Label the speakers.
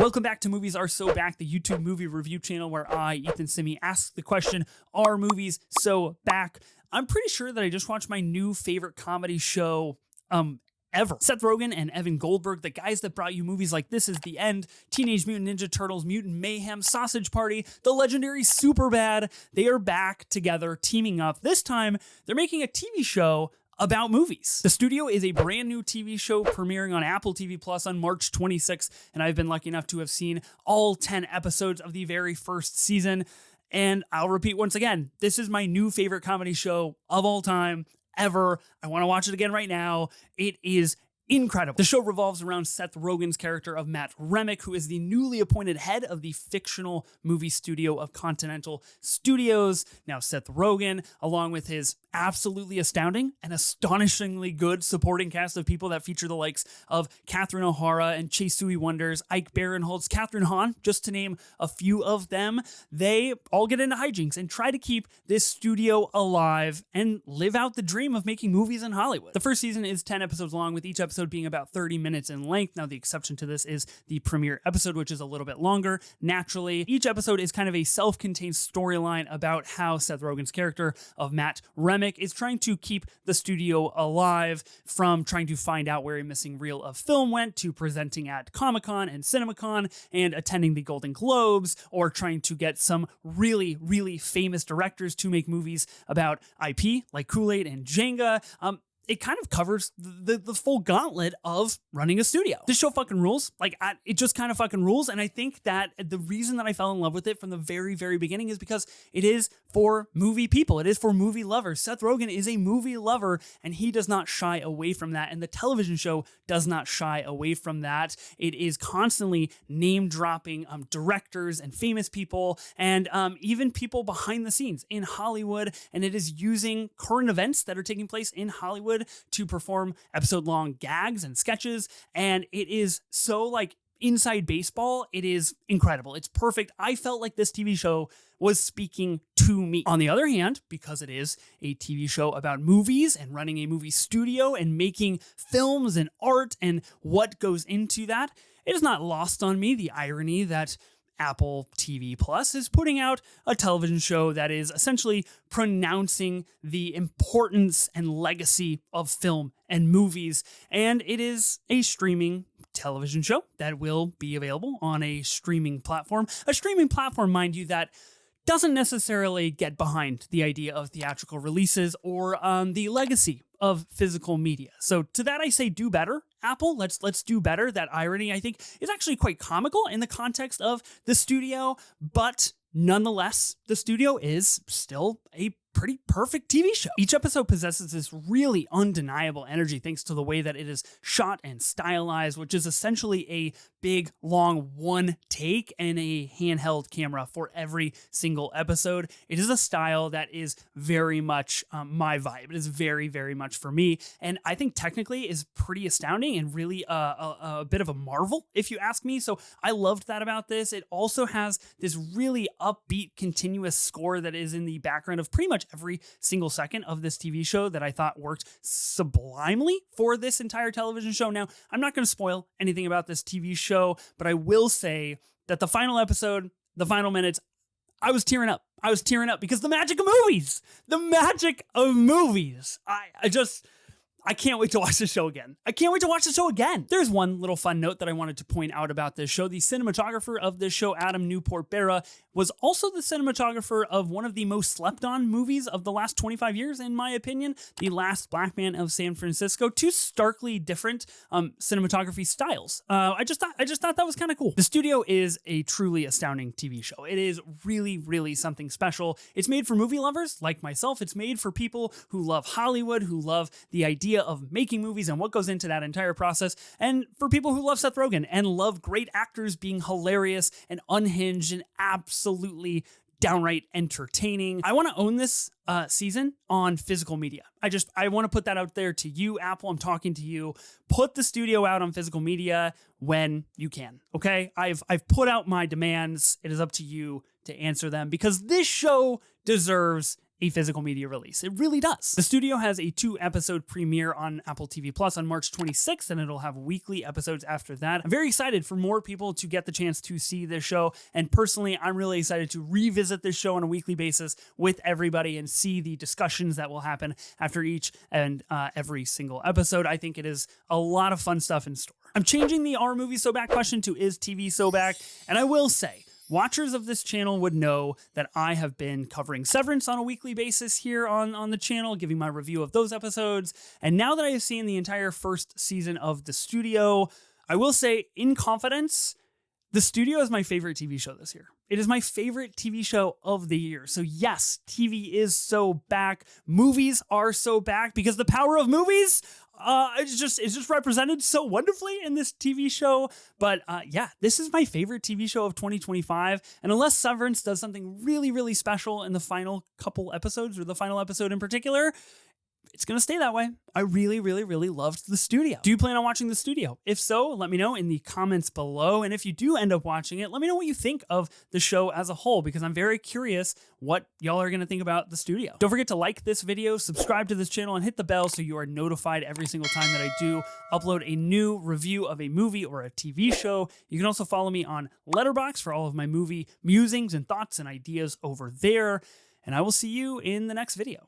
Speaker 1: Welcome back to Movies Are So Back, the YouTube movie review channel where I, Ethan Simmie, ask the question, are movies so back? I'm pretty sure that I just watched my new favorite comedy show ever. Seth Rogen and Evan Goldberg, the guys that brought you movies like This Is the End, Teenage Mutant Ninja Turtles, Mutant Mayhem, Sausage Party, the legendary Superbad, they are back together, teaming up. This time, they're making a TV show about movies. The Studio is a brand new TV show premiering on Apple TV Plus on March 26th, and I've been lucky enough to have seen all 10 episodes of the very first season. And I'll repeat once again, this is my new favorite comedy show of all time, ever. I want to watch it again right now. It is incredible. The show revolves around Seth Rogen's character of Matt Remick, who is the newly appointed head of the fictional movie studio of Continental Studios. Now, Seth Rogen, along with his absolutely astounding and astonishingly good supporting cast of people that feature the likes of Catherine O'Hara and Chase Sui Wonders, Ike Barinholtz, Catherine Hahn, just to name a few of them, they all get into hijinks and try to keep this studio alive and live out the dream of making movies in Hollywood. The first season is 10 episodes long, with each episode being about 30 minutes in length. Now, the exception to this is the premiere episode, which is a little bit longer. Naturally, each episode is kind of a self-contained storyline about how Seth Rogen's character of Matt Remick is trying to keep the studio alive, from trying to find out where a missing reel of film went, to presenting at Comic-Con and CinemaCon and attending the Golden Globes, or trying to get some really, really famous directors to make movies about IP like Kool-Aid and Jenga. It kind of covers the full gauntlet of running a studio. This show fucking rules. It just kind of fucking rules. And I think that the reason that I fell in love with it from the very, very beginning is because it is for movie people. It is for movie lovers. Seth Rogen is a movie lover, and he does not shy away from that. And the television show does not shy away from that. It is constantly name dropping directors and famous people, and even people behind the scenes in Hollywood. And it is using current events that are taking place in Hollywood to perform episode-long gags and sketches, and it is so inside baseball. It is incredible. It's perfect. I felt like this TV show was speaking to me. On the other hand, because it is a TV show about movies and running a movie studio and making films and art and what goes into that, it is not lost on me the irony that Apple TV Plus is putting out a television show that is essentially pronouncing the importance and legacy of film and movies. And it is a streaming television show that will be available on a streaming platform. A streaming platform, mind you, that doesn't necessarily get behind the idea of theatrical releases or the legacy of physical media. So to that I say, do better, Apple. Let's do better. That irony, I think, is actually quite comical in the context of the studio, but nonetheless, the studio is still a pretty perfect TV show. Each episode possesses this really undeniable energy thanks to the way that it is shot and stylized, which is essentially a big, long one take and a handheld camera for every single episode. It is a style that is very much my vibe. It is very, very much for me. And I think technically is pretty astounding and really a bit of a marvel, if you ask me. So I loved that about this. It also has this really upbeat, continuous score that is in the background of pretty much every single second of this TV show that I thought worked sublimely for this entire television show. Now, I'm not going to spoil anything about this TV show, but I will say that the final episode, the final minutes, I was tearing up. I was tearing up because the magic of movies, the magic of movies. I can't wait to watch the show again. I can't wait to watch the show again. There's one little fun note that I wanted to point out about this show. The cinematographer of this show, Adam Newport-Berra, was also the cinematographer of one of the most slept on movies of the last 25 years, in my opinion, The Last Black Man of San Francisco. Two starkly different cinematography styles. I just thought that was kind of cool. The Studio is a truly astounding TV show. It is really, really something special. It's made for movie lovers like myself. It's made for people who love Hollywood, who love the idea of making movies and what goes into that entire process, and for people who love Seth Rogen and love great actors being hilarious and unhinged and absolutely downright entertaining. I want to own this season on physical media. I want to put that out there to you, Apple. I'm talking to you. Put the Studio out on physical media when you can. Okay, I've put out my demands. It is up to you to answer them, because this show deserves a physical media release. It really does. The studio has a 2-episode premiere on Apple TV Plus on March 26th, and it'll have weekly episodes after that. I'm very excited for more people to get the chance to see this show, and personally, I'm really excited to revisit this show on a weekly basis with everybody and see the discussions that will happen after each and every single episode. I think it is a lot of fun stuff in store. I'm changing the Are Movies So Back question to Is TV So Back? And I will say, watchers of this channel would know that I have been covering Severance on a weekly basis here on the channel, giving my review of those episodes. And now that I have seen the entire first season of The Studio, I will say in confidence, The Studio is my favorite TV show this year. It is my favorite TV show of the year. So yes, TV is so back. Movies are so back because the power of movies it's just represented so wonderfully in this TV show. But yeah, this is my favorite TV show of 2025. And unless Severance does something really, really special in the final couple episodes, or the final episode in particular, it's going to stay that way. I really, really, really loved The Studio. Do you plan on watching The Studio? If so, let me know in the comments below. And if you do end up watching it, let me know what you think of the show as a whole, because I'm very curious what y'all are going to think about The Studio. Don't forget to like this video, subscribe to this channel, and hit the bell so you are notified every single time that I do upload a new review of a movie or a TV show. You can also follow me on Letterboxd for all of my movie musings and thoughts and ideas over there. And I will see you in the next video.